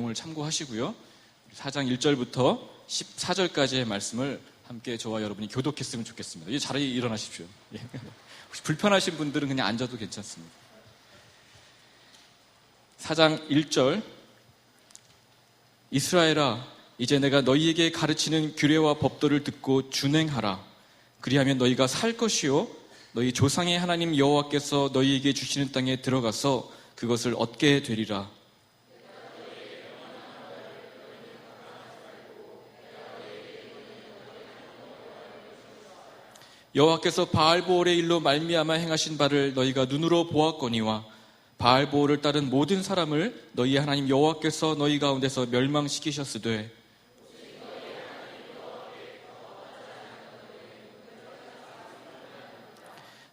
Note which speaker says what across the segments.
Speaker 1: 내용을 참고하시고요. 4장 1절부터 14절까지의 말씀을 함께 저와 여러분이 교독했으면 좋겠습니다. 이 자리에 일어나십시오. 혹시 불편하신 분들은 그냥 앉아도 괜찮습니다. 4장 1절. 이스라엘아, 이제 내가 너희에게 가르치는 규례와 법도를 듣고 준행하라. 그리하면 너희가 살 것이요 너희 조상의 하나님 여호와께서 너희에게 주시는 땅에 들어가서 그것을 얻게 되리라. 여호와께서 바알보올의 일로 말미암아 행하신 바를 너희가 눈으로 보았거니와 바알보올을 따른 모든 사람을 너희 하나님 여호와께서 너희 가운데서 멸망시키셨으되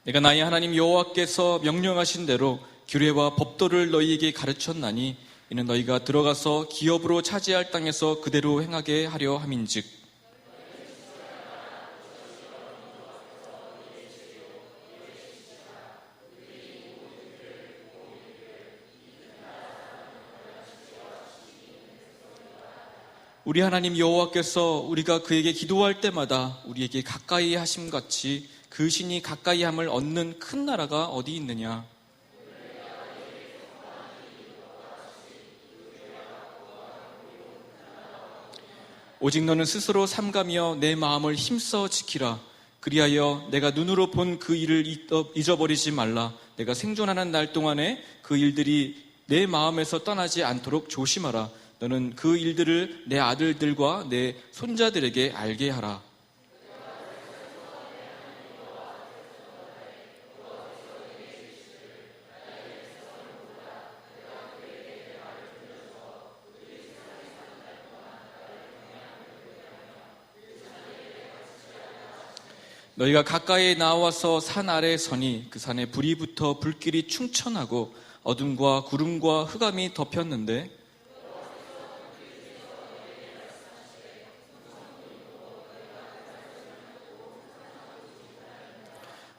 Speaker 1: 내가 나의 하나님 여호와께서 명령하신 대로 규례와 법도를 너희에게 가르쳤나니 이는 너희가 들어가서 기업으로 차지할 땅에서 그대로 행하게 하려 함인즉 우리 하나님 여호와께서 우리가 그에게 기도할 때마다 우리에게 가까이 하심같이 그 신이 가까이 함을 얻는 큰 나라가 어디 있느냐? 오직 너는 스스로 삼가며 내 마음을 힘써 지키라. 그리하여 내가 눈으로 본 그 일을 잊어버리지 말라. 내가 생존하는 날 동안에 그 일들이 내 마음에서 떠나지 않도록 조심하라. 너는 그 일들을 내 아들들과 내 손자들에게 알게 하라. 너희가 가까이 나와서 산 아래에 서니 그 산에 불이 붙어 불길이 충천하고 어둠과 구름과 흑암이 덮였는데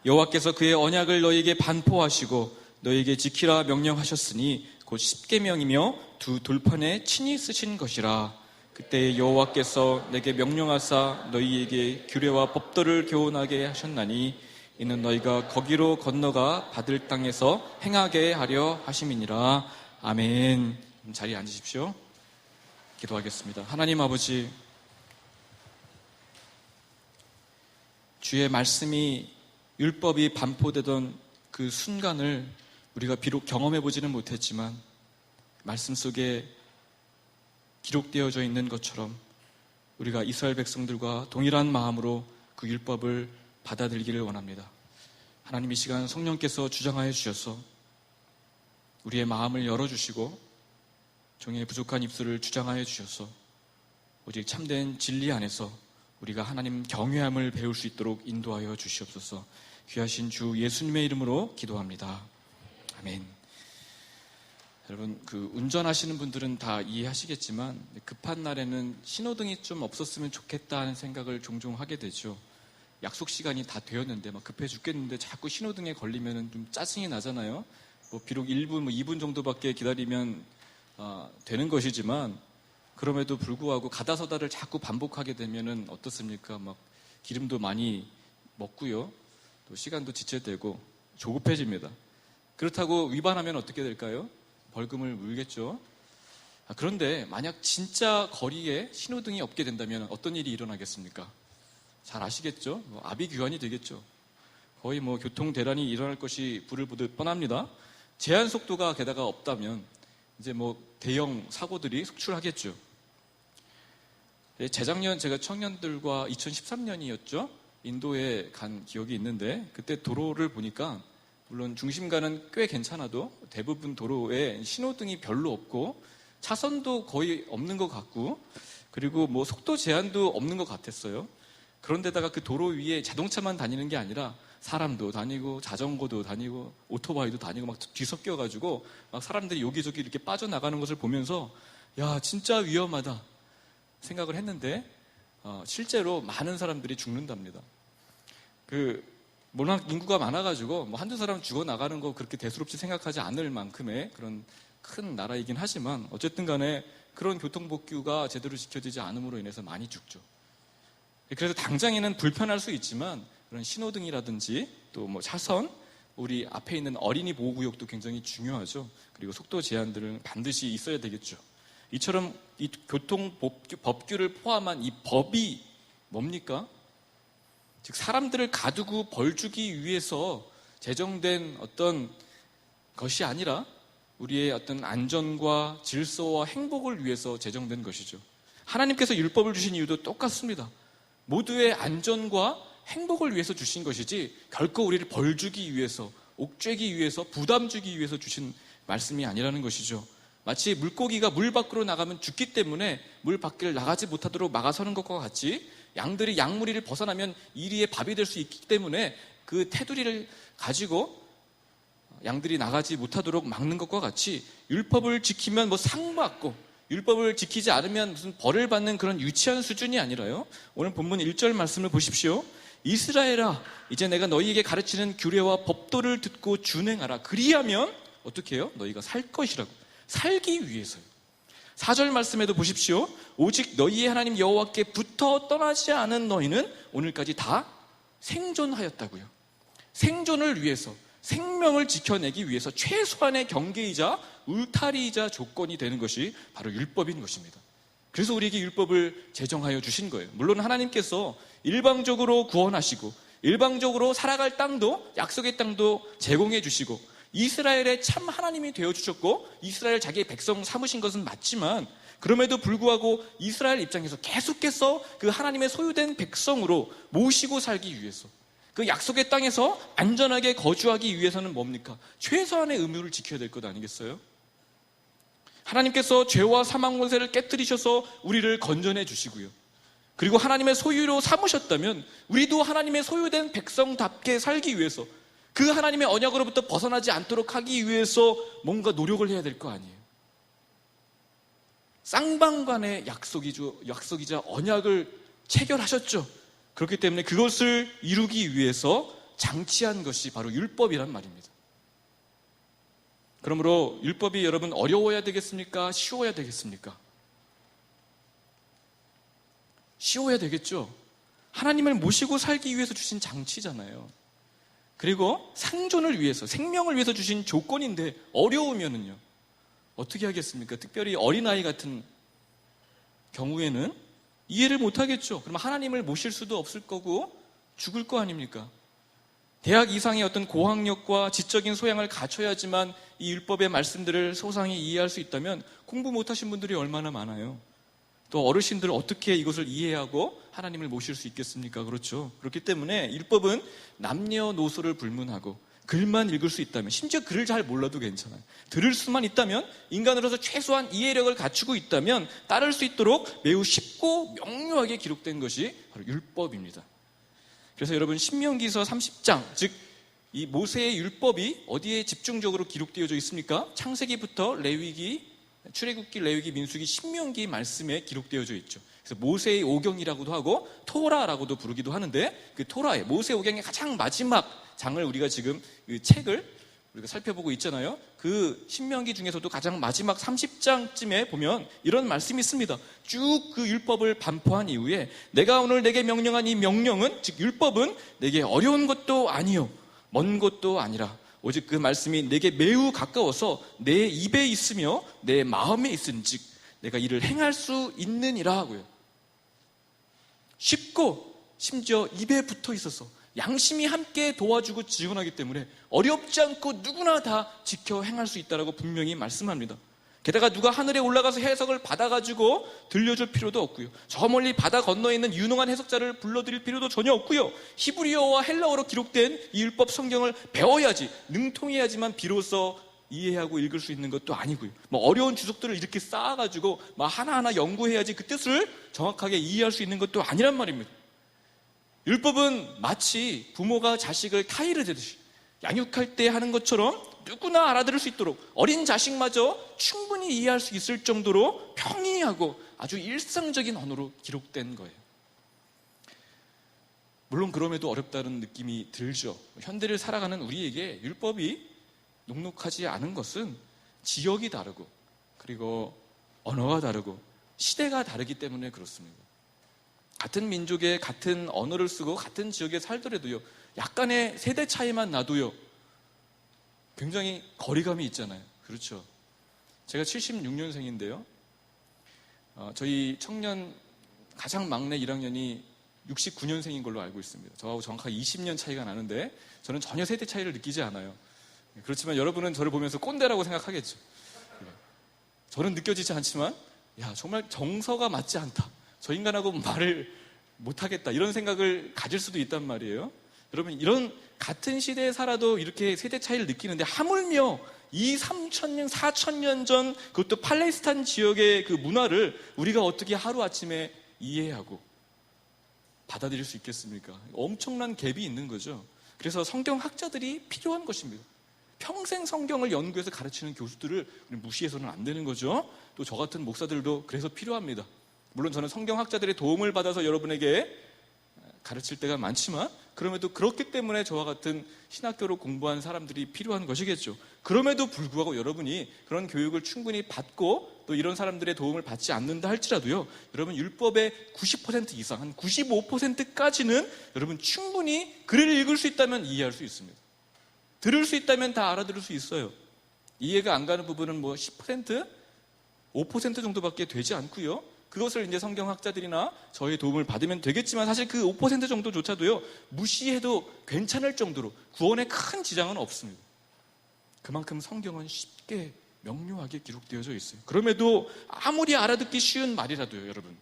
Speaker 1: 여호와께서 그의 언약을 너희에게 반포하시고 너희에게 지키라 명령하셨으니 곧 십계명이며 두 돌판에 친히 쓰신 것이라. 그때 여호와께서 내게 명령하사 너희에게 규례와 법도를 교훈하게 하셨나니 이는 너희가 거기로 건너가 받을 땅에서 행하게 하려 하심이니라. 아멘. 자리에 앉으십시오. 기도하겠습니다. 하나님 아버지, 주의 말씀이 율법이 반포되던 그 순간을 우리가 비록 경험해보지는 못했지만 말씀 속에 기록되어져 있는 것처럼 우리가 이스라엘 백성들과 동일한 마음으로 그 율법을 받아들이기를 원합니다. 하나님, 이 시간 성령께서 주장하여 주셔서 우리의 마음을 열어주시고 종의 부족한 입술을 주장하여 주셔서 오직 참된 진리 안에서 우리가 하나님 경외함을 배울 수 있도록 인도하여 주시옵소서. 귀하신 주 예수님의 이름으로 기도합니다. 아멘. 여러분, 운전하시는 분들은 다 이해하시겠지만 급한 날에는 신호등이 좀 없었으면 좋겠다 하는 생각을 종종 하게 되죠. 약속 시간이 다 되었는데 막 급해 죽겠는데 자꾸 신호등에 걸리면 좀 짜증이 나잖아요. 비록 1분, 2분 정도밖에 기다리면 되는 것이지만 그럼에도 불구하고 가다서다를 자꾸 반복하게 되면은 어떻습니까? 막 기름도 많이 먹고요. 또 시간도 지체되고 조급해집니다. 그렇다고 위반하면 어떻게 될까요? 벌금을 물겠죠. 그런데 만약 진짜 거리에 신호등이 없게 된다면 어떤 일이 일어나겠습니까? 잘 아시겠죠? 아비규환이 되겠죠. 거의 교통 대란이 일어날 것이 불을 보듯 뻔합니다. 제한 속도가 게다가 없다면 이제 대형 사고들이 속출하겠죠. 재작년 제가 청년들과 2013년이었죠. 인도에 간 기억이 있는데 그때 도로를 보니까 물론 중심가는 꽤 괜찮아도 대부분 도로에 신호등이 별로 없고 차선도 거의 없는 것 같고 그리고 속도 제한도 없는 것 같았어요. 그런데다가 그 도로 위에 자동차만 다니는 게 아니라 사람도 다니고 자전거도 다니고 오토바이도 다니고 막 뒤섞여가지고 막 사람들이 여기저기 이렇게 빠져나가는 것을 보면서 야, 진짜 위험하다 생각을 했는데 실제로 많은 사람들이 죽는답니다. 워낙 인구가 많아가지고 한두 사람 죽어나가는 거 그렇게 대수롭지 생각하지 않을 만큼의 그런 큰 나라이긴 하지만 어쨌든 간에 그런 교통법규가 제대로 지켜지지 않음으로 인해서 많이 죽죠. 그래서 당장에는 불편할 수 있지만 그런 신호등이라든지 또 뭐 차선, 우리 앞에 있는 어린이 보호구역도 굉장히 중요하죠. 그리고 속도 제한들은 반드시 있어야 되겠죠. 이처럼 이 교통법규를 포함한 이 법이 뭡니까? 즉 사람들을 가두고 벌 주기 위해서 제정된 어떤 것이 아니라 우리의 어떤 안전과 질서와 행복을 위해서 제정된 것이죠. 하나님께서 율법을 주신 이유도 똑같습니다. 모두의 안전과 행복을 위해서 주신 것이지 결코 우리를 벌 주기 위해서, 옥죄기 위해서, 부담 주기 위해서 주신 말씀이 아니라는 것이죠. 마치 물고기가 물 밖으로 나가면 죽기 때문에 물 밖을 나가지 못하도록 막아서는 것과 같이 양들이 양무리를 벗어나면 이리의 밥이 될 수 있기 때문에 그 테두리를 가지고 양들이 나가지 못하도록 막는 것과 같이 율법을 지키면 뭐 상 받고 율법을 지키지 않으면 무슨 벌을 받는 그런 유치한 수준이 아니라요. 오늘 본문 1절 말씀을 보십시오. 이스라엘아, 이제 내가 너희에게 가르치는 규례와 법도를 듣고 준행하라. 그리하면 어떻게 해요? 너희가 살 것이라고. 살기 위해서요. 4절 말씀에도 보십시오. 오직 너희의 하나님 여호와께 붙어 떠나지 않은 너희는 오늘까지 다 생존하였다고요. 생존을 위해서, 생명을 지켜내기 위해서 최소한의 경계이자 울타리이자 조건이 되는 것이 바로 율법인 것입니다. 그래서 우리에게 율법을 제정하여 주신 거예요. 물론 하나님께서 일방적으로 구원하시고 일방적으로 살아갈 땅도, 약속의 땅도 제공해 주시고 이스라엘의 참 하나님이 되어주셨고 이스라엘 자기의 백성 삼으신 것은 맞지만 그럼에도 불구하고 이스라엘 입장에서 계속해서 그 하나님의 소유된 백성으로 모시고 살기 위해서 그 약속의 땅에서 안전하게 거주하기 위해서는 뭡니까? 최소한의 의무를 지켜야 될 것 아니겠어요? 하나님께서 죄와 사망 권세를 깨뜨리셔서 우리를 건져내 주시고요. 그리고 하나님의 소유로 삼으셨다면 우리도 하나님의 소유된 백성답게 살기 위해서 그 하나님의 언약으로부터 벗어나지 않도록 하기 위해서 뭔가 노력을 해야 될 거 아니에요. 쌍방간의 약속이자 언약을 체결하셨죠. 그렇기 때문에 그것을 이루기 위해서 장치한 것이 바로 율법이란 말입니다. 그러므로 율법이 여러분 어려워야 되겠습니까? 쉬워야 되겠습니까? 쉬워야 되겠죠. 하나님을 모시고 살기 위해서 주신 장치잖아요. 그리고 생존을 위해서, 생명을 위해서 주신 조건인데 어려우면은요 어떻게 하겠습니까? 특별히 어린아이 같은 경우에는 이해를 못하겠죠. 그럼 하나님을 모실 수도 없을 거고 죽을 거 아닙니까? 대학 이상의 어떤 고학력과 지적인 소양을 갖춰야지만 이 율법의 말씀들을 소상히 이해할 수 있다면 공부 못하신 분들이 얼마나 많아요. 또 어르신들 어떻게 이것을 이해하고 하나님을 모실 수 있겠습니까? 그렇죠. 그렇기 때문에 율법은 남녀노소를 불문하고 글만 읽을 수 있다면, 심지어 글을 잘 몰라도 괜찮아요. 들을 수만 있다면, 인간으로서 최소한 이해력을 갖추고 있다면 따를 수 있도록 매우 쉽고 명료하게 기록된 것이 바로 율법입니다. 그래서 여러분 신명기서 30장, 즉 이 모세의 율법이 어디에 집중적으로 기록되어져 있습니까? 창세기부터 레위기, 출애굽기, 레위기, 민수기, 신명기 말씀에 기록되어져 있죠. 그래서 모세의 오경이라고도 하고 토라라고도 부르기도 하는데 그 토라의 모세 오경의 가장 마지막 장을 우리가 지금 그 책을 우리가 살펴보고 있잖아요. 그 신명기 중에서도 가장 마지막 30장쯤에 보면 이런 말씀이 있습니다. 쭉 그 율법을 반포한 이후에 내가 오늘 내게 명령한 이 명령은, 즉 율법은 내게 어려운 것도 아니요 먼 것도 아니라 오직 그 말씀이 내게 매우 가까워서 내 입에 있으며 내 마음에 있은즉 내가 이를 행할 수 있느니라 하고요. 쉽고 심지어 입에 붙어 있어서 양심이 함께 도와주고 지원하기 때문에 어렵지 않고 누구나 다 지켜 행할 수 있다고 분명히 말씀합니다. 게다가 누가 하늘에 올라가서 해석을 받아가지고 들려줄 필요도 없고요. 저 멀리 바다 건너에 있는 유능한 해석자를 불러드릴 필요도 전혀 없고요. 히브리어와 헬라어로 기록된 이 율법 성경을 배워야지, 능통해야지만 비로소 이해하고 읽을 수 있는 것도 아니고요. 뭐 어려운 주석들을 이렇게 쌓아가지고 막 하나하나 연구해야지 그 뜻을 정확하게 이해할 수 있는 것도 아니란 말입니다. 율법은 마치 부모가 자식을 타이르듯이 양육할 때 하는 것처럼 누구나 알아들을 수 있도록 어린 자식마저 충분히 이해할 수 있을 정도로 평이하고 아주 일상적인 언어로 기록된 거예요. 물론 그럼에도 어렵다는 느낌이 들죠. 현대를 살아가는 우리에게 율법이 녹록하지 않은 것은 지역이 다르고 그리고 언어가 다르고 시대가 다르기 때문에 그렇습니다. 같은 민족의 같은 언어를 쓰고 같은 지역에 살더라도요, 약간의 세대 차이만 나도요, 굉장히 거리감이 있잖아요. 그렇죠? 제가 76년생인데요. 저희 청년 가장 막내 1학년이 69년생인 걸로 알고 있습니다. 저하고 정확하게 20년 차이가 나는데 저는 전혀 세대 차이를 느끼지 않아요. 그렇지만 여러분은 저를 보면서 꼰대라고 생각하겠죠. 저는 느껴지지 않지만 야, 정말 정서가 맞지 않다. 저 인간하고 말을 못하겠다. 이런 생각을 가질 수도 있단 말이에요. 여러분, 이런 같은 시대에 살아도 이렇게 세대 차이를 느끼는데 하물며 3,000년, 4,000년 전 그것도 팔레스타인 지역의 그 문화를 우리가 어떻게 하루아침에 이해하고 받아들일 수 있겠습니까? 엄청난 갭이 있는 거죠. 그래서 성경학자들이 필요한 것입니다. 평생 성경을 연구해서 가르치는 교수들을 무시해서는 안 되는 거죠. 또 저 같은 목사들도 그래서 필요합니다. 물론 저는 성경학자들의 도움을 받아서 여러분에게 가르칠 때가 많지만 그럼에도 그렇기 때문에 저와 같은 신학교를 공부한 사람들이 필요한 것이겠죠. 그럼에도 불구하고 여러분이 그런 교육을 충분히 받고 또 이런 사람들의 도움을 받지 않는다 할지라도요, 여러분 율법의 90% 이상, 한 95%까지는 여러분 충분히 글을 읽을 수 있다면 이해할 수 있습니다. 들을 수 있다면 다 알아들을 수 있어요. 이해가 안 가는 부분은 10%, 5% 정도밖에 되지 않고요. 그것을 이제 성경학자들이나 저의 도움을 받으면 되겠지만 사실 그 5% 정도조차도요, 무시해도 괜찮을 정도로 구원에 큰 지장은 없습니다. 그만큼 성경은 쉽게 명료하게 기록되어져 있어요. 그럼에도 아무리 알아듣기 쉬운 말이라도요, 여러분,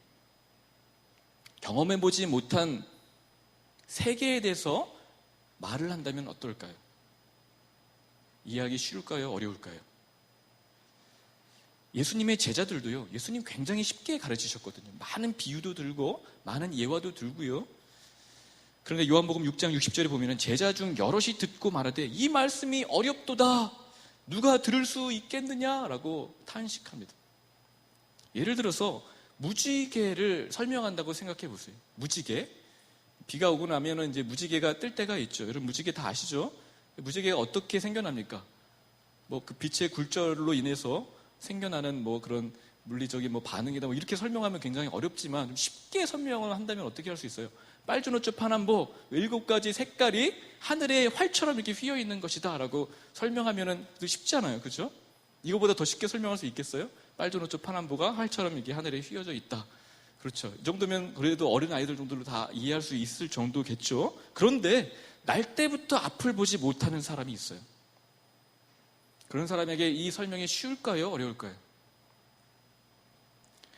Speaker 1: 경험해보지 못한 세계에 대해서 말을 한다면 어떨까요? 이해하기 쉬울까요? 어려울까요? 예수님의 제자들도요, 예수님 굉장히 쉽게 가르치셨거든요. 많은 비유도 들고 많은 예화도 들고요. 그런데 요한복음 6장 60절에 보면 제자 중 여럿이 듣고 말하되 이 말씀이 어렵도다, 누가 들을 수 있겠느냐라고 탄식합니다. 예를 들어서 무지개를 설명한다고 생각해 보세요. 무지개, 비가 오고 나면 이제 무지개가 뜰 때가 있죠. 여러분 무지개 다 아시죠? 무지개가 어떻게 생겨납니까? 그 빛의 굴절로 인해서 생겨나는 그런 물리적인 반응이다 이렇게 설명하면 굉장히 어렵지만 쉽게 설명을 한다면 어떻게 할 수 있어요? 빨주노초 파남보 7가지 색깔이 하늘에 활처럼 이렇게 휘어 있는 것이다 라고 설명하면 쉽잖아요. 그죠? 이거보다 더 쉽게 설명할 수 있겠어요? 빨주노초 파남보가 활처럼 이렇게 하늘에 휘어져 있다. 그렇죠. 이 정도면 그래도 어린 아이들 정도로 다 이해할 수 있을 정도겠죠. 그런데 날 때부터 앞을 보지 못하는 사람이 있어요. 그런 사람에게 이 설명이 쉬울까요? 어려울까요?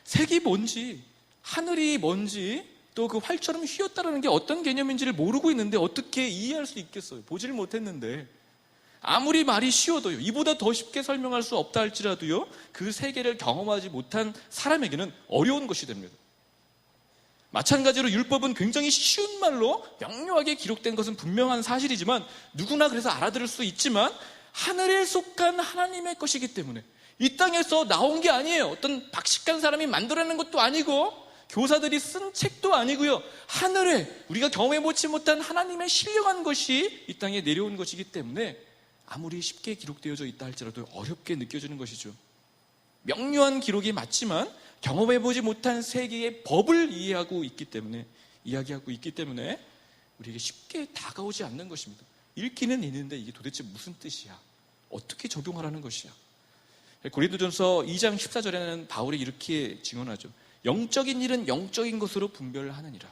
Speaker 1: 색이 뭔지, 하늘이 뭔지, 또 그 활처럼 휘었다는 게 어떤 개념인지를 모르고 있는데 어떻게 이해할 수 있겠어요? 보지를 못했는데. 아무리 말이 쉬워도요, 이보다 더 쉽게 설명할 수 없다 할지라도요, 그 세계를 경험하지 못한 사람에게는 어려운 것이 됩니다. 마찬가지로 율법은 굉장히 쉬운 말로 명료하게 기록된 것은 분명한 사실이지만 누구나 그래서 알아들을 수 있지만 하늘에 속한 하나님의 것이기 때문에 이 땅에서 나온 게 아니에요. 어떤 박식한 사람이 만들어낸 것도 아니고 교사들이 쓴 책도 아니고요. 하늘에 우리가 경험해보지 못한 하나님의 신령한 것이 이 땅에 내려온 것이기 때문에 아무리 쉽게 기록되어져 있다 할지라도 어렵게 느껴지는 것이죠. 명료한 기록이 맞지만 경험해보지 못한 세계의 법을 이야기하고 있기 때문에 우리에게 쉽게 다가오지 않는 것입니다. 읽기는 있는데 이게 도대체 무슨 뜻이야? 어떻게 적용하라는 것이야? 고린도전서 2장 14절에는 바울이 이렇게 증언하죠. 영적인 일은 영적인 것으로 분별하느니라.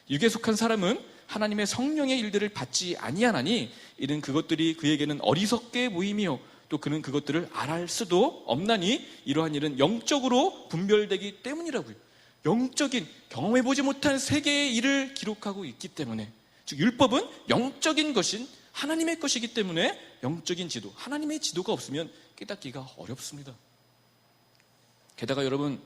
Speaker 1: 육에 속한 사람은 하나님의 성령의 일들을 받지 아니하나니 이는 그것들이 그에게는 어리석게 보이며 또 그는 그것들을 알할 수도 없나니 이러한 일은 영적으로 분별되기 때문이라고요. 영적인 경험해보지 못한 세계의 일을 기록하고 있기 때문에, 즉 율법은 영적인 것인 하나님의 것이기 때문에 영적인 지도, 하나님의 지도가 없으면 깨닫기가 어렵습니다. 게다가 여러분,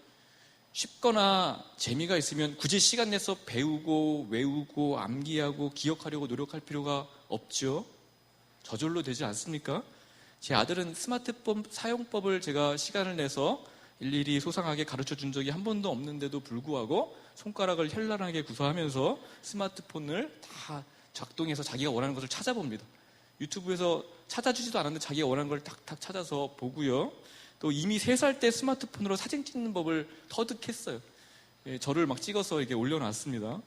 Speaker 1: 쉽거나 재미가 있으면 굳이 시간 내서 배우고 외우고 암기하고 기억하려고 노력할 필요가 없죠. 저절로 되지 않습니까? 제 아들은 스마트폰 사용법을 제가 시간을 내서 일일이 소상하게 가르쳐 준 적이 한 번도 없는데도 불구하고 손가락을 현란하게 구사하면서 스마트폰을 다 작동해서 자기가 원하는 것을 찾아봅니다. 유튜브에서 찾아주지도 않았는데 자기가 원하는 걸 탁탁 찾아서 보고요. 또 이미 3살 때 스마트폰으로 사진 찍는 법을 터득했어요. 예, 저를 막 찍어서 이렇게 올려놨습니다.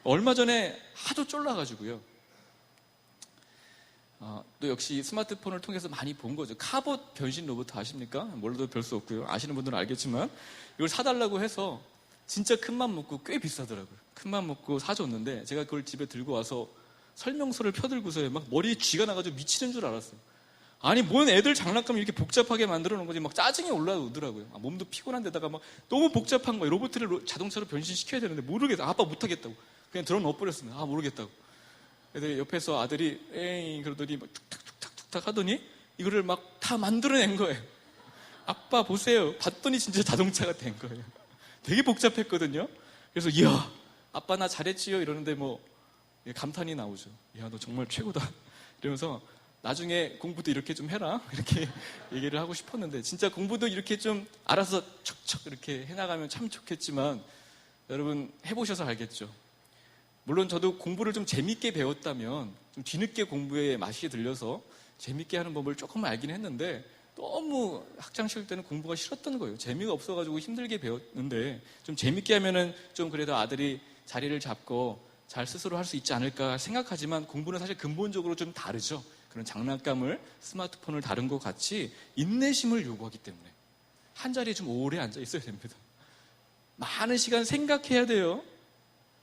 Speaker 1: 얼마 전에 하도 쫄라가지고요. 또 역시 스마트폰을 통해서 많이 본 거죠. 카봇 변신 로봇 아십니까? 몰라도 별 수 없고요. 아시는 분들은 알겠지만 이걸 사달라고 해서 진짜 큰맘 먹고 꽤 비싸더라고요. 큰맘 먹고 사줬는데 제가 그걸 집에 들고 와서 설명서를 펴들고서 막 머리에 쥐가 나가지고 미치는 줄 알았어요. 아니 뭔 애들 장난감 이렇게 복잡하게 만들어 놓은 거지. 막 짜증이 올라오더라고요. 몸도 피곤한 데다가 막 너무 복잡한 거예요. 로봇을 자동차로 변신시켜야 되는데 모르겠다. 아빠 못하겠다고 그냥 들어 넣어버렸습니다. 모르겠다고. 그래서 옆에서 아들이 에이 그러더니 막 툭탁툭탁툭탁 하더니 이거를 막 다 만들어낸 거예요. 아빠 보세요. 봤더니 진짜 자동차가 된 거예요. 되게 복잡했거든요. 그래서 이야 아빠 나 잘했지요 이러는데 뭐 감탄이 나오죠. 이야 너 정말 최고다 이러면서 나중에 공부도 이렇게 좀 해라 이렇게 얘기를 하고 싶었는데 진짜 공부도 이렇게 좀 알아서 척척 이렇게 해나가면 참 좋겠지만 여러분 해보셔서 알겠죠. 물론 저도 공부를 좀 재밌게 배웠다면 좀 뒤늦게 공부에 맛이 들려서 재밌게 하는 법을 조금 알긴 했는데 너무 학창시절 때는 공부가 싫었던 거예요. 재미가 없어가지고 힘들게 배웠는데 좀 재밌게 하면은 좀 그래도 아들이 자리를 잡고 잘 스스로 할 수 있지 않을까 생각하지만 공부는 사실 근본적으로 좀 다르죠. 그런 장난감을 스마트폰을 다룬 것 같이 인내심을 요구하기 때문에 한 자리에 좀 오래 앉아 있어야 됩니다. 많은 시간 생각해야 돼요.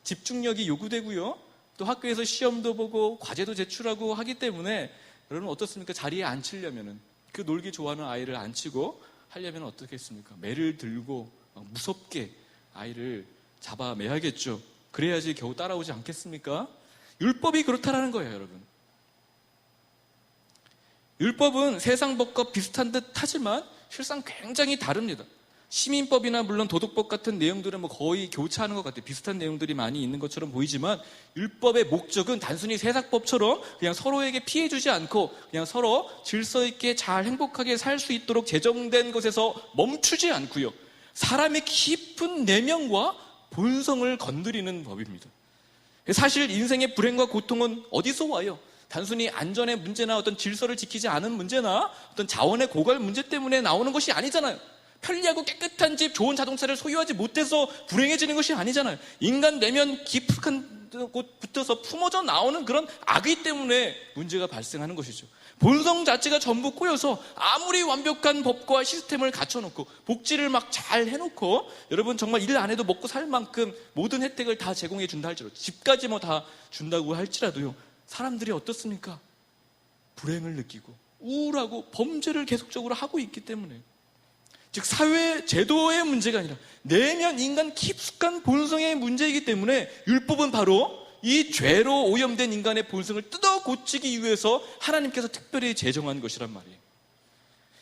Speaker 1: 집중력이 요구되고요. 또 학교에서 시험도 보고 과제도 제출하고 하기 때문에 여러분 어떻습니까? 자리에 앉히려면은 그 놀기 좋아하는 아이를 앉히고 하려면 어떻겠습니까? 매를 들고 무섭게 아이를 잡아매야겠죠. 그래야지 겨우 따라오지 않겠습니까? 율법이 그렇다라는 거예요, 여러분. 율법은 세상 법과 비슷한 듯 하지만 실상 굉장히 다릅니다. 시민법이나 물론 도덕법 같은 내용들은 뭐 거의 교차하는 것 같아요. 비슷한 내용들이 많이 있는 것처럼 보이지만 율법의 목적은 단순히 세상법처럼 그냥 서로에게 피해 주지 않고 그냥 서로 질서 있게 잘 행복하게 살 수 있도록 제정된 것에서 멈추지 않고요. 사람의 깊은 내면과 본성을 건드리는 법입니다. 사실 인생의 불행과 고통은 어디서 와요? 단순히 안전의 문제나 어떤 질서를 지키지 않은 문제나 어떤 자원의 고갈 문제 때문에 나오는 것이 아니잖아요. 편리하고 깨끗한 집, 좋은 자동차를 소유하지 못해서 불행해지는 것이 아니잖아요. 인간 내면 깊은 곳 붙어서 품어져 나오는 그런 악의 때문에 문제가 발생하는 것이죠. 본성 자체가 전부 꼬여서 아무리 완벽한 법과 시스템을 갖춰놓고 복지를 막 잘 해놓고 여러분 정말 일 안 해도 먹고 살 만큼 모든 혜택을 다 제공해 준다 할지라도 집까지 뭐 다 준다고 할지라도요. 사람들이 어떻습니까? 불행을 느끼고 우울하고 범죄를 계속적으로 하고 있기 때문에 즉 사회 제도의 문제가 아니라 내면 인간 깊숙한 본성의 문제이기 때문에 율법은 바로 이 죄로 오염된 인간의 본성을 뜯어 고치기 위해서 하나님께서 특별히 제정한 것이란 말이에요.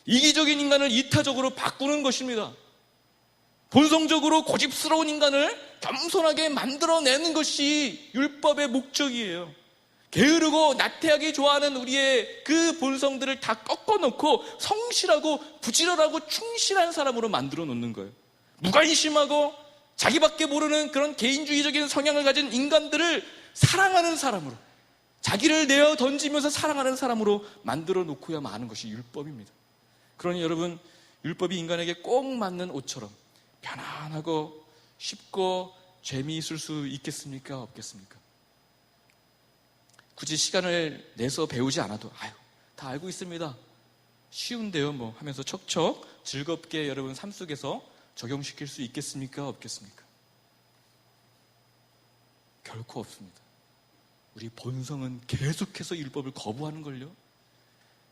Speaker 1: 이기적인 인간을 이타적으로 바꾸는 것입니다. 본성적으로 고집스러운 인간을 겸손하게 만들어내는 것이 율법의 목적이에요. 게으르고 나태하게 좋아하는 우리의 그 본성들을 다 꺾어놓고 성실하고 부지런하고 충실한 사람으로 만들어 놓는 거예요. 무관심하고 자기밖에 모르는 그런 개인주의적인 성향을 가진 인간들을 사랑하는 사람으로, 자기를 내어 던지면서 사랑하는 사람으로 만들어 놓고야 마는 것이 율법입니다. 그러니 여러분, 율법이 인간에게 꼭 맞는 옷처럼 편안하고 쉽고 재미있을 수 있겠습니까? 없겠습니까? 굳이 시간을 내서 배우지 않아도 다 알고 있습니다. 쉬운데요 뭐 하면서 척척 즐겁게 여러분 삶 속에서 적용시킬 수 있겠습니까? 없겠습니까? 결코 없습니다. 우리 본성은 계속해서 율법을 거부하는 걸요.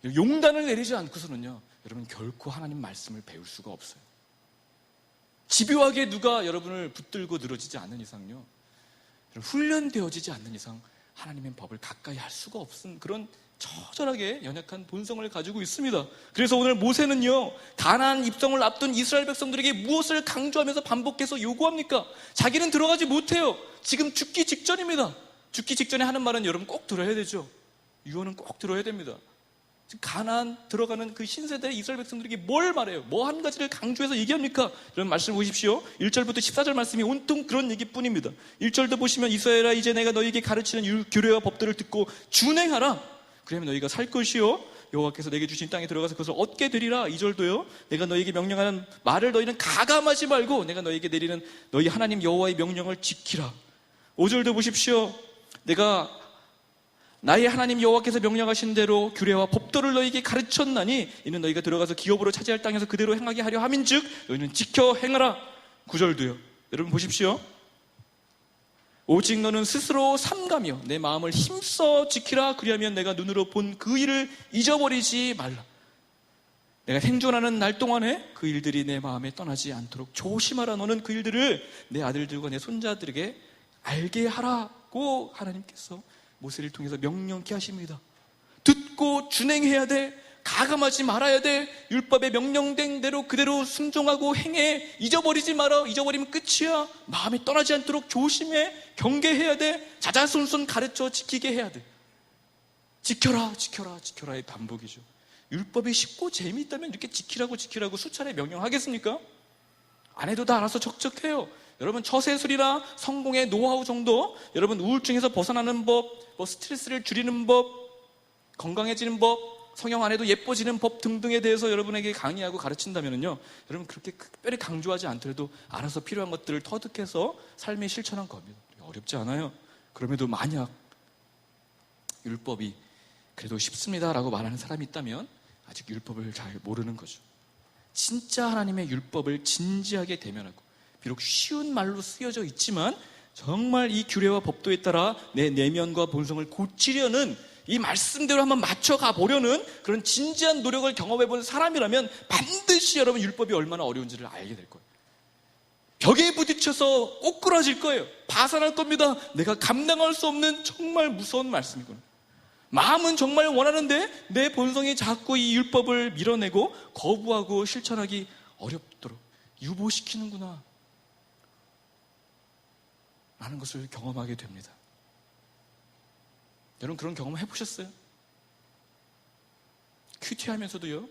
Speaker 1: 용단을 내리지 않고서는요 여러분 결코 하나님 말씀을 배울 수가 없어요. 집요하게 누가 여러분을 붙들고 늘어지지 않는 이상요 훈련되어지지 않는 이상 하나님의 법을 가까이 할 수가 없은 그런 처절하게 연약한 본성을 가지고 있습니다. 그래서 오늘 모세는요 가나안 입성을 앞둔 이스라엘 백성들에게 무엇을 강조하면서 반복해서 요구합니까? 자기는 들어가지 못해요. 지금 죽기 직전입니다. 죽기 직전에 하는 말은 여러분 꼭 들어야 되죠. 유언은 꼭 들어야 됩니다. 가나안 들어가는 그 신세대 이스라엘 백성들에게 뭘 말해요? 뭐 한 가지를 강조해서 얘기합니까? 이런 말씀 보십시오. 1절부터 14절 말씀이 온통 그런 얘기뿐입니다. 1절도 보시면 이스라엘아 이제 내가 너희에게 가르치는 규례와 법들을 듣고 준행하라. 그러면 너희가 살 것이요 여호와께서 내게 주신 땅에 들어가서 그것을 얻게 되리라. 2절도요. 내가 너에게 명령하는 말을 너희는 가감하지 말고 내가 너에게 내리는 너희 하나님 여호와의 명령을 지키라. 5절도 보십시오. 내가 나의 하나님 여호와께서 명령하신 대로 규례와 법도를 너희에게 가르쳤나니 이는 너희가 들어가서 기업으로 차지할 땅에서 그대로 행하게 하려 함인즉 너희는 지켜 행하라. 9절도요. 여러분 보십시오. 오직 너는 스스로 삼가며 내 마음을 힘써 지키라. 그리하면 내가 눈으로 본 그 일을 잊어버리지 말라. 내가 생존하는 날 동안에 그 일들이 내 마음에 떠나지 않도록 조심하라. 너는 그 일들을 내 아들들과 내 손자들에게 알게 하라고 하나님께서 모세를 통해서 명령케 하십니다. 듣고 준행해야 돼. 가감하지 말아야 돼. 율법에 명령된 대로 그대로 순종하고 행해. 잊어버리지 마라. 잊어버리면 끝이야. 마음에 떠나지 않도록 조심해. 경계해야 돼. 자자손손 가르쳐 지키게 해야 돼. 지켜라, 지켜라, 지켜라의 반복이죠. 율법이 쉽고 재미있다면 이렇게 지키라고 수차례 명령하겠습니까? 안 해도 다 알아서 적적해요. 여러분 처세술이나 성공의 노하우 정도, 여러분 우울증에서 벗어나는 법, 스트레스를 줄이는 법, 건강해지는 법, 성형 안 해도 예뻐지는 법 등등에 대해서 여러분에게 강의하고 가르친다면요, 여러분 그렇게 특별히 강조하지 않더라도 알아서 필요한 것들을 터득해서 삶에 실천한 겁니다. 어렵지 않아요. 그럼에도 만약 율법이 그래도 쉽습니다라고 말하는 사람이 있다면 아직 율법을 잘 모르는 거죠. 진짜 하나님의 율법을 진지하게 대면하고, 비록 쉬운 말로 쓰여져 있지만 정말 이 규례와 법도에 따라 내 내면과 본성을 고치려는, 이 말씀대로 한번 맞춰가 보려는 그런 진지한 노력을 경험해본 사람이라면 반드시 여러분 율법이 얼마나 어려운지를 알게 될 거예요. 벽에 부딪혀서 꼬꾸라질 거예요. 파산할 겁니다. 내가 감당할 수 없는 정말 무서운 말씀이구나. 마음은 정말 원하는데 내 본성이 자꾸 이 율법을 밀어내고 거부하고 실천하기 어렵도록 유보시키는구나 라는 것을 경험하게 됩니다. 여러분 그런 경험 해보셨어요? 큐티하면서도요,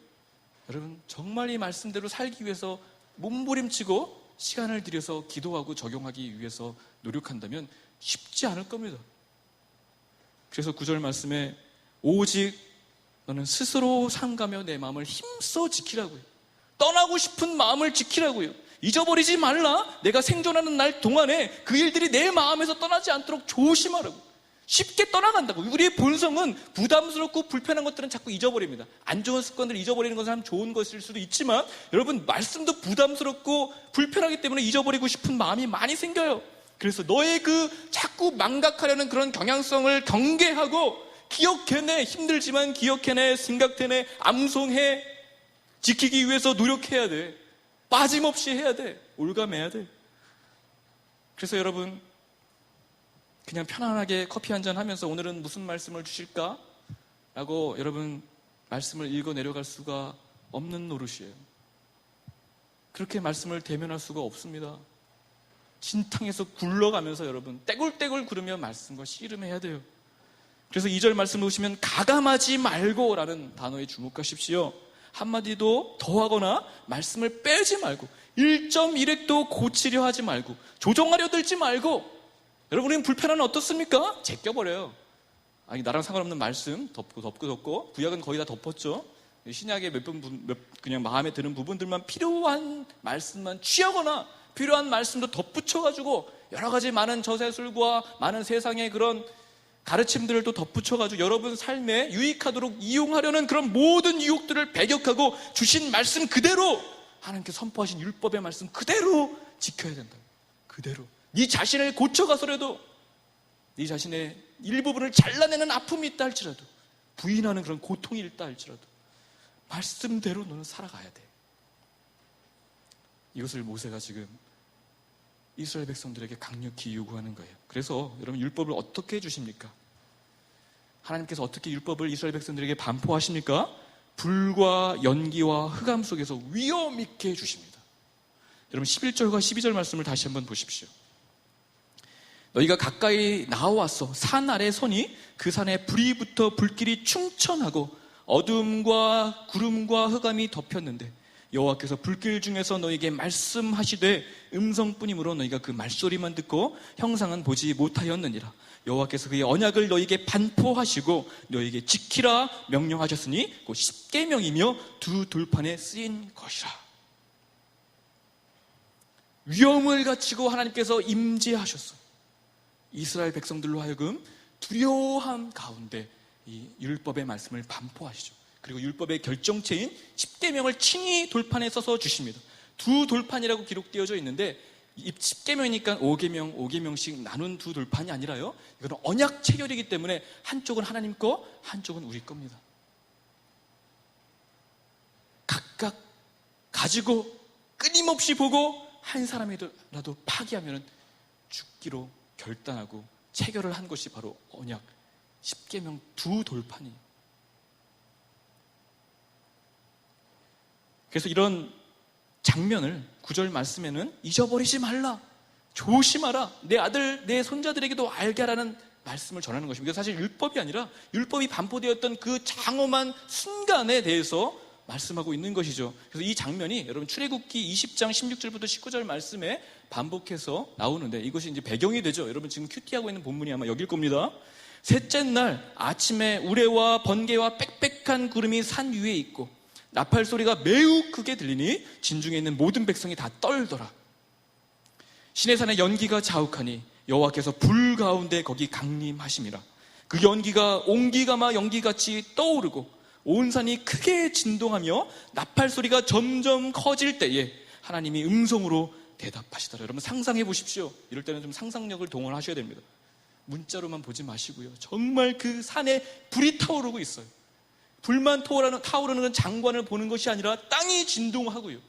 Speaker 1: 여러분 정말 이 말씀대로 살기 위해서 몸부림치고 시간을 들여서 기도하고 적용하기 위해서 노력한다면 쉽지 않을 겁니다. 그래서 9절 말씀에 오직 너는 스스로 삼가며 내 마음을 힘써 지키라고요. 떠나고 싶은 마음을 지키라고요. 잊어버리지 말라. 내가 생존하는 날 동안에 그 일들이 내 마음에서 떠나지 않도록 조심하라고. 쉽게 떠나간다고. 우리의 본성은 부담스럽고 불편한 것들은 자꾸 잊어버립니다. 안 좋은 습관들을 잊어버리는 것은 참 좋은 것일 수도 있지만, 여러분 말씀도 부담스럽고 불편하기 때문에 잊어버리고 싶은 마음이 많이 생겨요. 그래서 너의 그 자꾸 망각하려는 그런 경향성을 경계하고 기억해내. 힘들지만 기억해내, 생각해내, 암송해. 지키기 위해서 노력해야 돼. 빠짐없이 해야 돼. 올가매야 돼. 그래서 여러분 그냥 편안하게 커피 한잔 하면서 오늘은 무슨 말씀을 주실까? 라고 여러분 말씀을 읽어 내려갈 수가 없는 노릇이에요. 그렇게 말씀을 대면할 수가 없습니다. 진탕에서 굴러가면서 여러분 떼굴떼굴 구르며 말씀과 씨름해야 돼요. 그래서 2절 말씀을 보시면 가감하지 말고 라는 단어에 주목하십시오. 한마디도 더하거나 말씀을 빼지 말고 1.1획도 고치려 하지 말고 조정하려 들지 말고. 여러분 우리는 불편함은 어떻습니까? 제껴버려요. 아니 나랑 상관없는 말씀 덮고 구약은 거의 다 덮었죠. 신약의 그냥 마음에 드는 부분들만, 필요한 말씀만 취하거나 필요한 말씀도 덧붙여가지고 여러 가지 많은 저세술과 많은 세상의 그런 가르침들을 또 덧붙여가지고 여러분 삶에 유익하도록 이용하려는 그런 모든 유혹들을 배격하고 주신 말씀 그대로, 하나님께 선포하신 율법의 말씀 그대로 지켜야 된다. 그대로. 네 자신을 고쳐가서라도, 네 자신의 일부분을 잘라내는 아픔이 있다 할지라도, 부인하는 그런 고통이 있다 할지라도 말씀대로 너는 살아가야 돼. 이것을 모세가 지금 이스라엘 백성들에게 강력히 요구하는 거예요. 그래서 여러분 율법을 어떻게 해주십니까? 하나님께서 어떻게 율법을 이스라엘 백성들에게 반포하십니까? 불과 연기와 흑암 속에서 위엄 있게 해주십니다. 여러분 11절과 12절 말씀을 다시 한번 보십시오. 너희가 가까이 나와서 산 아래 서니 그 산에 불이 붙어 불길이 충천하고 어둠과 구름과 흑암이 덮였는데 여호와께서 불길 중에서 너에게 말씀하시되 음성뿐이므로 너희가 그 말소리만 듣고 형상은 보지 못하였느니라. 여호와께서 그의 언약을 너희에게 반포하시고 너희에게 지키라 명령하셨으니 곧 십계명이며 두 돌판에 쓰인 것이라. 위험을 갖추고 하나님께서 임재하셨어요. 이스라엘 백성들로 하여금 두려워함 가운데 이 율법의 말씀을 반포하시죠. 그리고 율법의 결정체인 십계명을 친히 돌판에 써서 주십니다. 두 돌판이라고 기록되어져 있는데 이 십계명이니까 5계명씩 나눈 두 돌판이 아니라요, 이거는 언약 체결이기 때문에 한쪽은 하나님 거, 한쪽은 우리 겁니다. 각각 가지고 끊임없이 보고 한 사람이라도 파기하면 죽기로 결단하고 체결을 한 것이 바로 언약 십계명 두 돌판이에요. 그래서 이런 장면을 9절 말씀에는 잊어버리지 말라, 조심하라, 내 아들 내 손자들에게도 알게 하라는 말씀을 전하는 것입니다. 사실 율법이 아니라 율법이 반포되었던 그 장엄한 순간에 대해서 말씀하고 있는 것이죠. 그래서 이 장면이 여러분 출애굽기 20장 16절부터 19절 말씀에 반복해서 나오는데 이것이 이제 배경이 되죠. 여러분 지금 큐티하고 있는 본문이 아마 여길 겁니다. 셋째 날 아침에 우레와 번개와 빽빽한 구름이 산 위에 있고 나팔 소리가 매우 크게 들리니 진중에 있는 모든 백성이 다 떨더라. 시내산의 연기가 자욱하니 여호와께서 불 가운데 거기 강림하심이라. 그 연기가 옹기가마 연기같이 떠오르고 온 산이 크게 진동하며 나팔 소리가 점점 커질 때에 하나님이 음성으로 대답하시더라. 여러분 상상해 보십시오. 이럴 때는 좀 상상력을 동원하셔야 됩니다. 문자로만 보지 마시고요, 정말 그 산에 불이 타오르고 있어요. 불만 타오르는 장관을 보는 것이 아니라 땅이 진동하고요,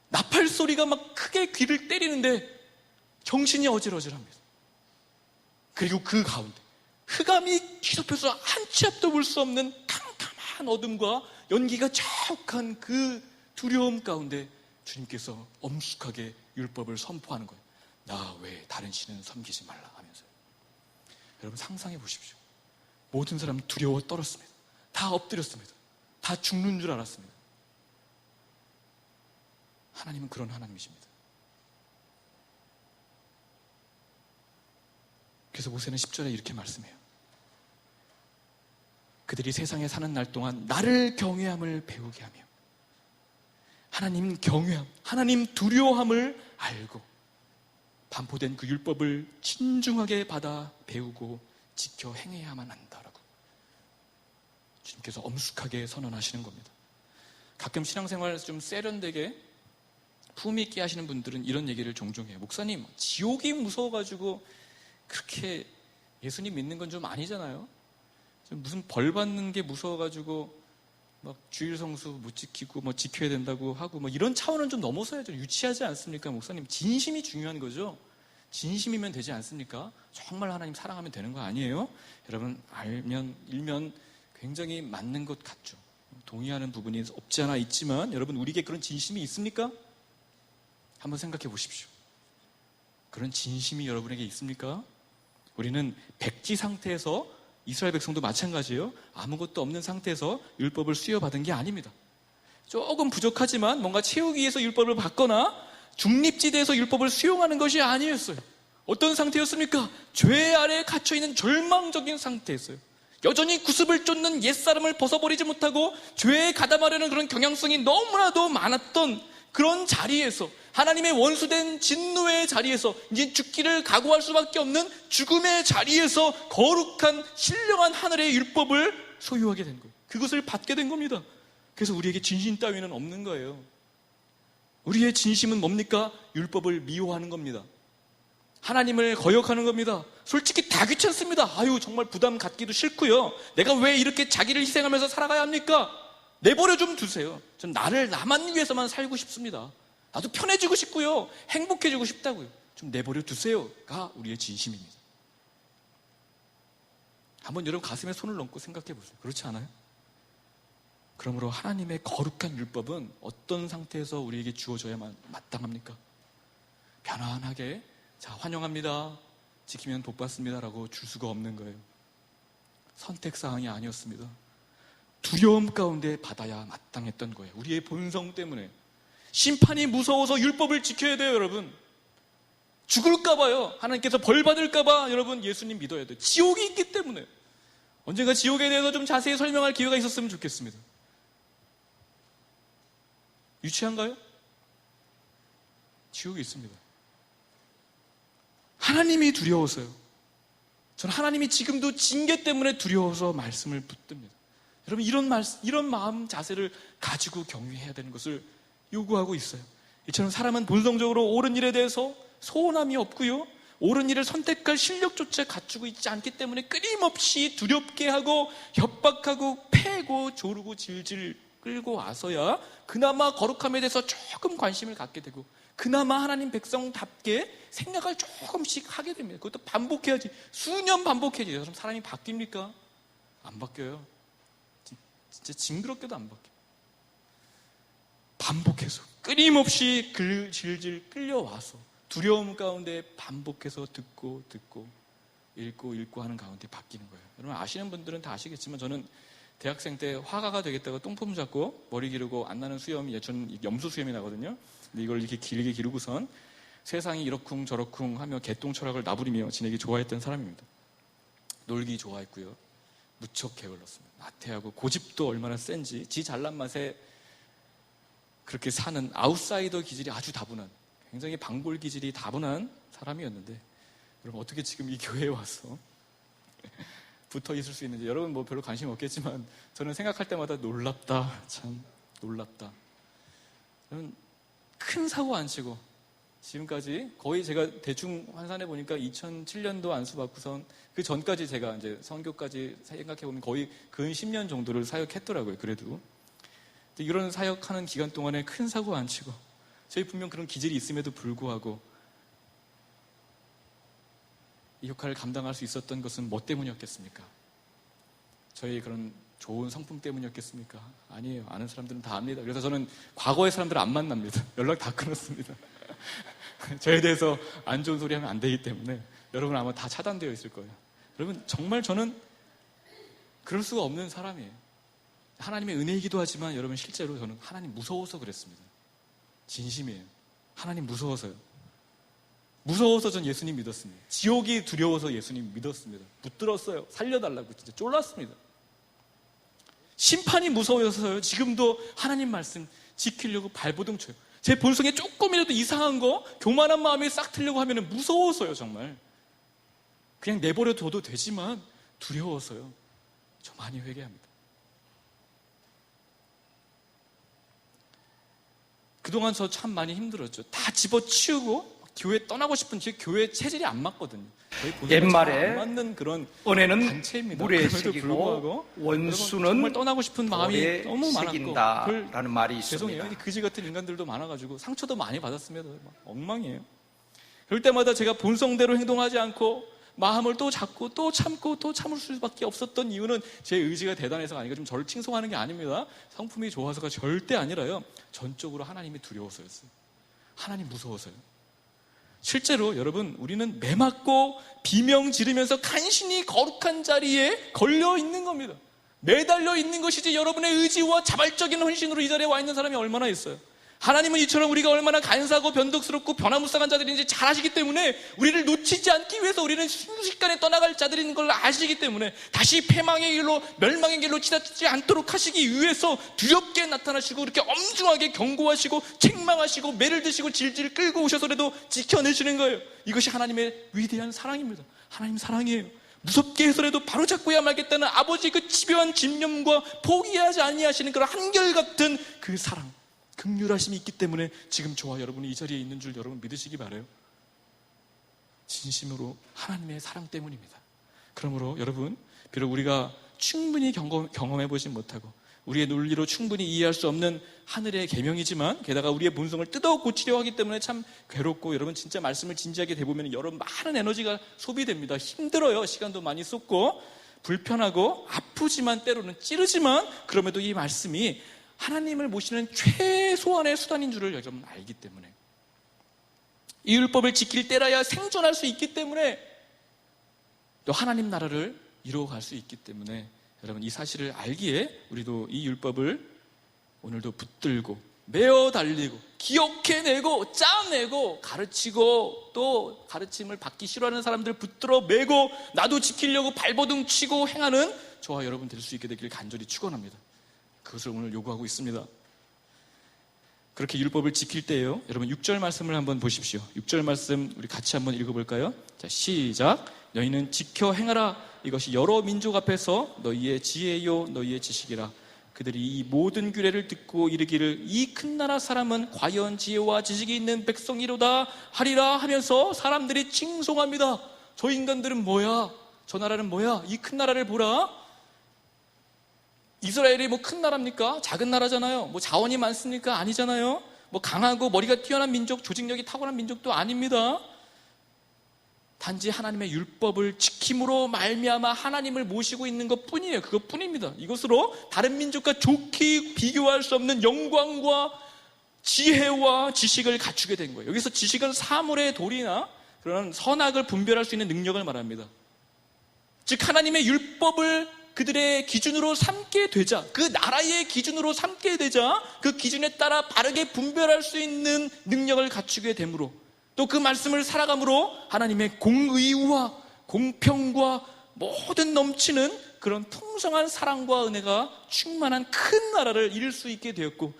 Speaker 1: 나팔 소리가 막 크게 귀를 때리는데 정신이 어질어질합니다. 그리고 그 가운데 흑암이 뒤덮여서 한 치 앞도 볼 수 없는 캄캄한 어둠과 연기가 자욱한 그 두려움 가운데 주님께서 엄숙하게 율법을 선포하는 거예요. 나 외에 다른 신은 섬기지 말라 하면서요. 여러분 상상해 보십시오. 모든 사람 두려워 떨었습니다. 다 엎드렸습니다. 다 죽는 줄 알았습니다. 하나님은 그런 하나님이십니다. 그래서 모세는 10절에 이렇게 말씀해요. 그들이 세상에 사는 날 동안 나를 경외함을 배우게 하며 하나님 경외함, 하나님 두려워함을 알고 반포된 그 율법을 진중하게 받아 배우고 지켜 행해야만 한다라고 주님께서 엄숙하게 선언하시는 겁니다. 가끔 신앙생활에서 좀 세련되게 품위 있게 하시는 분들은 이런 얘기를 종종 해요. 목사님, 지옥이 무서워가지고 그렇게 예수님 믿는 건 좀 아니잖아요. 무슨 벌 받는 게 무서워가지고 막 주일 성수 못 지키고 뭐 지켜야 된다고 하고 뭐 이런 차원은 좀 넘어서야죠. 유치하지 않습니까? 목사님, 진심이 중요한 거죠. 진심이면 되지 않습니까? 정말 하나님 사랑하면 되는 거 아니에요? 여러분 일면 굉장히 맞는 것 같죠. 동의하는 부분이 없지 않아 있지만 여러분 우리에게 그런 진심이 있습니까? 한번 생각해 보십시오. 그런 진심이 여러분에게 있습니까? 우리는 백지 상태에서, 이스라엘 백성도 마찬가지예요, 아무것도 없는 상태에서 율법을 수여받은 게 아닙니다. 조금 부족하지만 뭔가 채우기 위해서 율법을 받거나 중립지대에서 율법을 수용하는 것이 아니었어요. 어떤 상태였습니까? 죄 아래에 갇혀있는 절망적인 상태였어요. 여전히 구습을 쫓는 옛사람을 벗어버리지 못하고 죄에 가담하려는 그런 경향성이 너무나도 많았던 그런 자리에서, 하나님의 원수된 진노의 자리에서 이제 죽기를 각오할 수밖에 없는 죽음의 자리에서 거룩한 신령한 하늘의 율법을 소유하게 된 거예요. 그것을 받게 된 겁니다. 그래서 우리에게 진심 따위는 없는 거예요. 우리의 진심은 뭡니까? 율법을 미워하는 겁니다. 하나님을 거역하는 겁니다. 솔직히 다 귀찮습니다. 아유, 정말 부담 갖기도 싫고요. 내가 왜 이렇게 자기를 희생하면서 살아가야 합니까? 내버려 좀 두세요. 전 나만 위해서만 살고 싶습니다. 나도 편해지고 싶고요, 행복해지고 싶다고요. 좀 내버려 두세요가 우리의 진심입니다. 한번 여러분 가슴에 손을 얹고 생각해 보세요. 그렇지 않아요? 그러므로 하나님의 거룩한 율법은 어떤 상태에서 우리에게 주어져야만 마땅합니까? 편안하게 자, 환영합니다, 지키면 복 받습니다 라고 줄 수가 없는 거예요. 선택사항이 아니었습니다. 두려움 가운데 받아야 마땅했던 거예요. 우리의 본성 때문에. 심판이 무서워서 율법을 지켜야 돼요, 여러분. 죽을까봐요. 하나님께서 벌 받을까봐 여러분 예수님 믿어야 돼요. 지옥이 있기 때문에. 언젠가 지옥에 대해서 좀 자세히 설명할 기회가 있었으면 좋겠습니다. 유치한가요? 지옥이 있습니다. 하나님이 두려워서요. 저는 하나님이 지금도 징계 때문에 두려워서 말씀을 붙듭니다. 여러분 이런 마음 자세를 가지고 경유해야 되는 것을 요구하고 있어요. 이처럼 사람은 본성적으로 옳은 일에 대해서 소원함이 없고요, 옳은 일을 선택할 실력조차 갖추고 있지 않기 때문에 끊임없이 두렵게 하고 협박하고 패고 조르고 질질 끌고 와서야 그나마 거룩함에 대해서 조금 관심을 갖게 되고 그나마 하나님 백성답게 생각을 조금씩 하게 됩니다. 그것도 반복해야지. 수년 반복해야지. 여러분 사람이 바뀝니까? 안 바뀌어요. 진짜 징그럽게도 안 바뀌어요. 반복해서 끊임없이 질질 끌려와서 두려움 가운데 반복해서 듣고 읽고 하는 가운데 바뀌는 거예요. 여러분 아시는 분들은 다 아시겠지만 저는 대학생 때 화가가 되겠다고 똥폼 잡고 머리 기르고 안 나는 수염이, 저는 염소 수염이 나거든요. 근데 이걸 이렇게 길게 기르고선 세상이 이러쿵 저러쿵 하며 개똥 철학을 나부리며 지내기 좋아했던 사람입니다. 놀기 좋아했고요, 무척 게을렀습니다. 나태하고 고집도 얼마나 센지 지 잘난 맛에 그렇게 사는 아웃사이더 기질이 아주 다분한, 굉장히 방골 기질이 다분한 사람이었는데 여러분 어떻게 지금 이 교회에 와서 붙어 있을 수 있는지 여러분 뭐 별로 관심 없겠지만 저는 생각할 때마다 놀랍다, 참 놀랍다. 저는 큰 사고 안 치고 지금까지 거의 제가 대충 환산해 보니까 2007년도 안수 받고선 그 전까지 제가 이제 선교까지 생각해 보면 거의 근 10년 정도를 사역했더라고요. 그래도 이런 사역하는 기간 동안에 큰 사고 안 치고 저희 분명 그런 기질이 있음에도 불구하고 이 역할을 감당할 수 있었던 것은 뭐 때문이었겠습니까? 저희 그런 좋은 성품 때문이었겠습니까? 아니에요. 아는 사람들은 다 압니다. 그래서 저는 과거의 사람들을 안 만납니다. 연락 다 끊었습니다. 저에 대해서 안 좋은 소리 하면 안 되기 때문에 여러분 아마 다 차단되어 있을 거예요. 여러분 정말 저는 그럴 수가 없는 사람이에요. 하나님의 은혜이기도 하지만 여러분 실제로 저는 하나님 무서워서 그랬습니다. 진심이에요. 하나님 무서워서요. 무서워서 전 예수님 믿었습니다. 지옥이 두려워서 예수님 믿었습니다. 붙들었어요. 살려달라고 진짜 쫄랐습니다. 심판이 무서워서요. 지금도 하나님 말씀 지키려고 발버둥 쳐요. 제 본성에 조금이라도 이상한 거, 교만한 마음이 싹 트려고 하면 무서워서요. 정말 그냥 내버려 둬도 되지만 두려워서요. 저 많이 회개합니다. 그동안 저 참 많이 힘들었죠. 다 집어치우고 교회 떠나고 싶은 제 교회 체질이 안 맞거든요.
Speaker 2: 옛말에
Speaker 1: 안 맞는 그런
Speaker 2: 은혜는
Speaker 1: 단체입니다.
Speaker 2: 물에
Speaker 1: 그럼에도 불구하고
Speaker 2: 새기고 원수는
Speaker 1: 정말 떠나고 싶은 마음이 너무 많았고
Speaker 2: 라는 말이 있습니다.
Speaker 1: 죄송해요. 그지 같은 인간들도 많아가지고 상처도 많이 받았습니다. 막 엉망이에요. 그럴 때마다 제가 본성대로 행동하지 않고 마음을 또 잡고 또 참고 또 참을 수밖에 없었던 이유는 제 의지가 대단해서가 아니라 좀 저를 칭송하는 게 아닙니다. 성품이 좋아서가 절대 아니라요. 전적으로 하나님이 두려워서였어요. 하나님 무서워서요. 실제로 여러분 우리는 매맞고 비명 지르면서 간신히 거룩한 자리에 걸려 있는 겁니다. 매달려 있는 것이지 여러분의 의지와 자발적인 헌신으로 이 자리에 와 있는 사람이 얼마나 있어요. 하나님은 이처럼 우리가 얼마나 간사하고 변덕스럽고 변화무쌍한 자들인지 잘 아시기 때문에 우리를 놓치지 않기 위해서 우리는 순식간에 떠나갈 자들인 걸 아시기 때문에 다시 패망의 길로 멸망의 길로 치닫지 않도록 하시기 위해서 두렵게 나타나시고 이렇게 엄중하게 경고하시고 책망하시고 매를 드시고 질질 끌고 오셔서라도 지켜내시는 거예요. 이것이 하나님의 위대한 사랑입니다. 하나님 사랑이에요. 무섭게 해서라도 바로잡고야 말겠다는 아버지의 그 집요한 집념과 포기하지 아니하시는 그런 한결같은 그 사랑, 긍휼하심이 있기 때문에 지금 저와 여러분이 이 자리에 있는 줄 여러분 믿으시기 바라요. 진심으로 하나님의 사랑 때문입니다. 그러므로 여러분 비록 우리가 충분히 경험해 보지 못하고 우리의 논리로 충분히 이해할 수 없는 하늘의 계명이지만 게다가 우리의 본성을 뜯어 고치려 하기 때문에 참 괴롭고 여러분 진짜 말씀을 진지하게 대보면 여러분 많은 에너지가 소비됩니다. 힘들어요. 시간도 많이 쏟고 불편하고 아프지만 때로는 찌르지만 그럼에도 이 말씀이 하나님을 모시는 최소한의 수단인 줄을 여러분 알기 때문에 이 율법을 지킬 때라야 생존할 수 있기 때문에 또 하나님 나라를 이루어갈 수 있기 때문에 여러분, 이 사실을 알기에 우리도 이 율법을 오늘도 붙들고 메어 달리고 기억해내고 짜내고 가르치고 또 가르침을 받기 싫어하는 사람들 붙들어 매고 나도 지키려고 발버둥 치고 행하는 저와 여러분 될 수 있게 되길 간절히 축원합니다. 그것을 오늘 요구하고 있습니다. 그렇게 율법을 지킬 때예요. 여러분 6절 말씀을 한번 보십시오. 6절 말씀 우리 같이 한번 읽어볼까요? 자, 시작. 너희는 지켜 행하라. 이것이 여러 민족 앞에서 너희의 지혜요 너희의 지식이라. 그들이 이 모든 규례를 듣고 이르기를 이 큰 나라 사람은 과연 지혜와 지식이 있는 백성이로다 하리라 하면서 사람들이 칭송합니다. 저 인간들은 뭐야? 저 나라는 뭐야? 이 큰 나라를 보라. 이스라엘이 뭐 큰 나라입니까? 작은 나라잖아요. 뭐 자원이 많습니까? 아니잖아요. 뭐 강하고 머리가 뛰어난 민족, 조직력이 탁월한 민족도 아닙니다. 단지 하나님의 율법을 지킴으로 말미암아 하나님을 모시고 있는 것뿐이에요. 그것뿐입니다. 이것으로 다른 민족과 좋게 비교할 수 없는 영광과 지혜와 지식을 갖추게 된 거예요. 여기서 지식은 사물의 도리나 그런 선악을 분별할 수 있는 능력을 말합니다. 즉 하나님의 율법을 그들의 기준으로 삼게 되자, 그 나라의 기준으로 삼게 되자 그 기준에 따라 바르게 분별할 수 있는 능력을 갖추게 되므로 또 그 말씀을 살아감으로 하나님의 공의와 공평과 모든 넘치는 그런 풍성한 사랑과 은혜가 충만한 큰 나라를 이룰 수 있게 되었고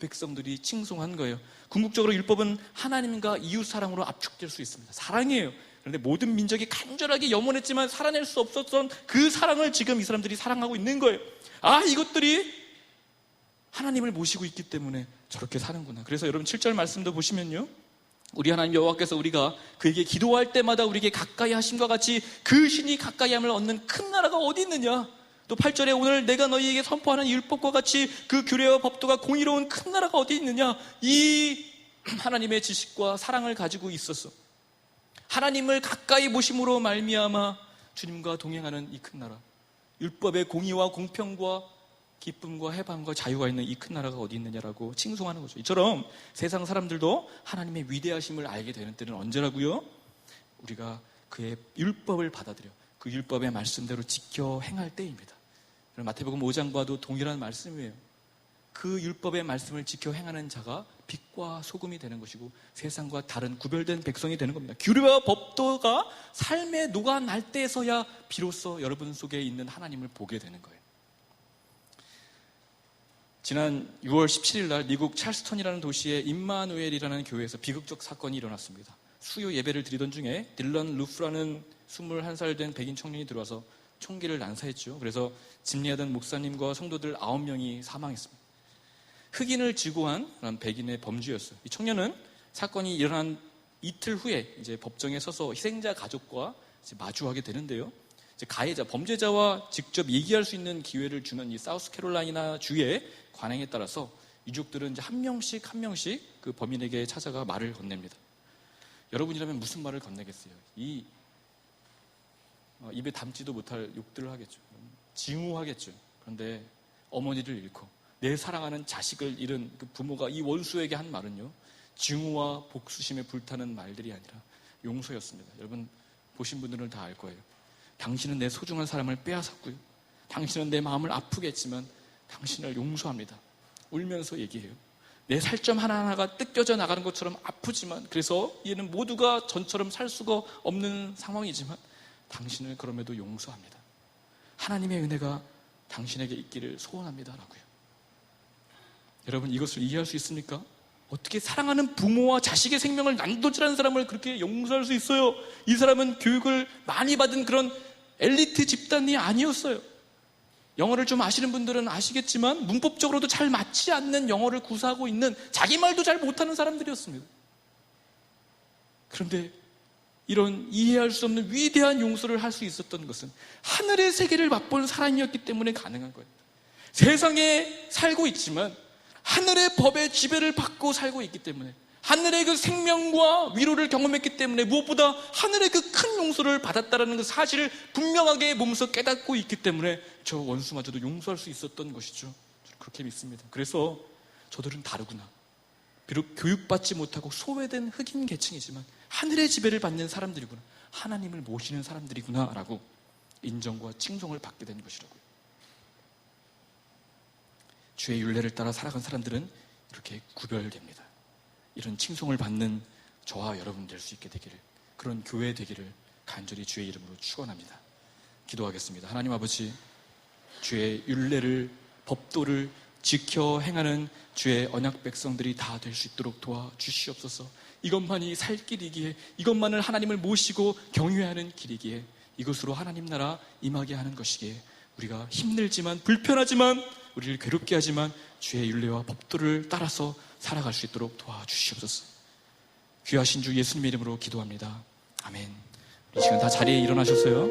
Speaker 1: 백성들이 칭송한 거예요. 궁극적으로 율법은 하나님과 이웃 사랑으로 압축될 수 있습니다. 사랑이에요. 그런데 모든 민족이 간절하게 염원했지만 살아낼 수 없었던 그 사랑을 지금 이 사람들이 사랑하고 있는 거예요. 아, 이것들이 하나님을 모시고 있기 때문에 저렇게 사는구나. 그래서 여러분 7절 말씀도 보시면요, 우리 하나님 여호와께서 우리가 그에게 기도할 때마다 우리에게 가까이 하심과 같이 그 신이 가까이 함을 얻는 큰 나라가 어디 있느냐. 또 8절에 오늘 내가 너희에게 선포하는 율법과 같이 그 규례와 법도가 공의로운 큰 나라가 어디 있느냐. 이 하나님의 지식과 사랑을 가지고 있었어. 하나님을 가까이 모심으로 말미암아 주님과 동행하는 이 큰 나라, 율법의 공의와 공평과 기쁨과 해방과 자유가 있는 이 큰 나라가 어디 있느냐라고 칭송하는 거죠. 이처럼 세상 사람들도 하나님의 위대하심을 알게 되는 때는 언제라고요? 우리가 그의 율법을 받아들여 그 율법의 말씀대로 지켜 행할 때입니다. 마태복음 5장과도 동일한 말씀이에요. 그 율법의 말씀을 지켜 행하는 자가 빛과 소금이 되는 것이고 세상과 다른 구별된 백성이 되는 겁니다. 규례와 법도가 삶에 녹아날 때에서야 비로소 여러분 속에 있는 하나님을 보게 되는 거예요. 지난 6월 17일 날 미국 찰스턴이라는 도시의 임마누엘이라는 교회에서 비극적 사건이 일어났습니다. 수요 예배를 드리던 중에 딜런 루프라는 21살 된 백인 청년이 들어와서 총기를 난사했죠. 그래서 집례하던 목사님과 성도들 9명이 사망했습니다. 흑인을 지고한 그런 백인의 범죄였어요. 이 청년은 사건이 일어난 이틀 후에 이제 법정에 서서 희생자 가족과 이제 마주하게 되는데요. 이제 가해자, 범죄자와 직접 얘기할 수 있는 기회를 주는 이 사우스캐롤라이나 주의 관행에 따라서 유족들은 이제 한 명씩 그 범인에게 찾아가 말을 건넵니다. 여러분이라면 무슨 말을 건네겠어요? 입에 담지도 못할 욕들을 하겠죠. 징후하겠죠. 그런데 어머니를 잃고 내 사랑하는 자식을 잃은 그 부모가 이 원수에게 한 말은요, 징후와 복수심에 불타는 말들이 아니라 용서였습니다. 여러분 보신 분들은 다 알 거예요. 당신은 내 소중한 사람을 빼앗았고요. 당신은 내 마음을 아프게 했지만 당신을 용서합니다. 울면서 얘기해요. 내 살점 하나하나가 뜯겨져 나가는 것처럼 아프지만, 그래서 얘는 모두가 전처럼 살 수가 없는 상황이지만 당신을 그럼에도 용서합니다. 하나님의 은혜가 당신에게 있기를 소원합니다 라고요. 여러분 이것을 이해할 수 있습니까? 어떻게 사랑하는 부모와 자식의 생명을 난도질하는 사람을 그렇게 용서할 수 있어요? 이 사람은 교육을 많이 받은 그런 엘리트 집단이 아니었어요. 영어를 좀 아시는 분들은 아시겠지만 문법적으로도 잘 맞지 않는 영어를 구사하고 있는, 자기 말도 잘 못하는 사람들이었습니다. 그런데 이런 이해할 수 없는 위대한 용서를 할 수 있었던 것은 하늘의 세계를 맛본 사람이었기 때문에 가능한 거예요. 세상에 살고 있지만 하늘의 법의 지배를 받고 살고 있기 때문에, 하늘의 그 생명과 위로를 경험했기 때문에, 무엇보다 하늘의 그 큰 용서를 받았다는 그 사실을 분명하게 몸소 깨닫고 있기 때문에 저 원수마저도 용서할 수 있었던 것이죠. 저는 그렇게 믿습니다. 그래서 저들은 다르구나. 비록 교육받지 못하고 소외된 흑인 계층이지만 하늘의 지배를 받는 사람들이구나, 하나님을 모시는 사람들이구나 라고 인정과 칭송을 받게 된 것이라고요. 주의 율례를 따라 살아간 사람들은 이렇게 구별됩니다. 이런 칭송을 받는 저와 여러분 될 수 있게 되기를, 그런 교회 되기를 간절히 주의 이름으로 축원합니다. 기도하겠습니다. 하나님 아버지, 주의 율례를, 법도를 지켜 행하는 주의 언약 백성들이 다 될 수 있도록 도와주시옵소서. 이것만이 살 길이기에, 이것만을 하나님을 모시고 경외하는 길이기에, 이것으로 하나님 나라 임하게 하는 것이기에, 우리가 힘들지만, 불편하지만, 우리를 괴롭게 하지만 주의 율례와 법도를 따라서 살아갈 수 있도록 도와주시옵소서. 귀하신 주 예수님의 이름으로 기도합니다. 아멘. 이 시간 다 자리에 일어나셨어요.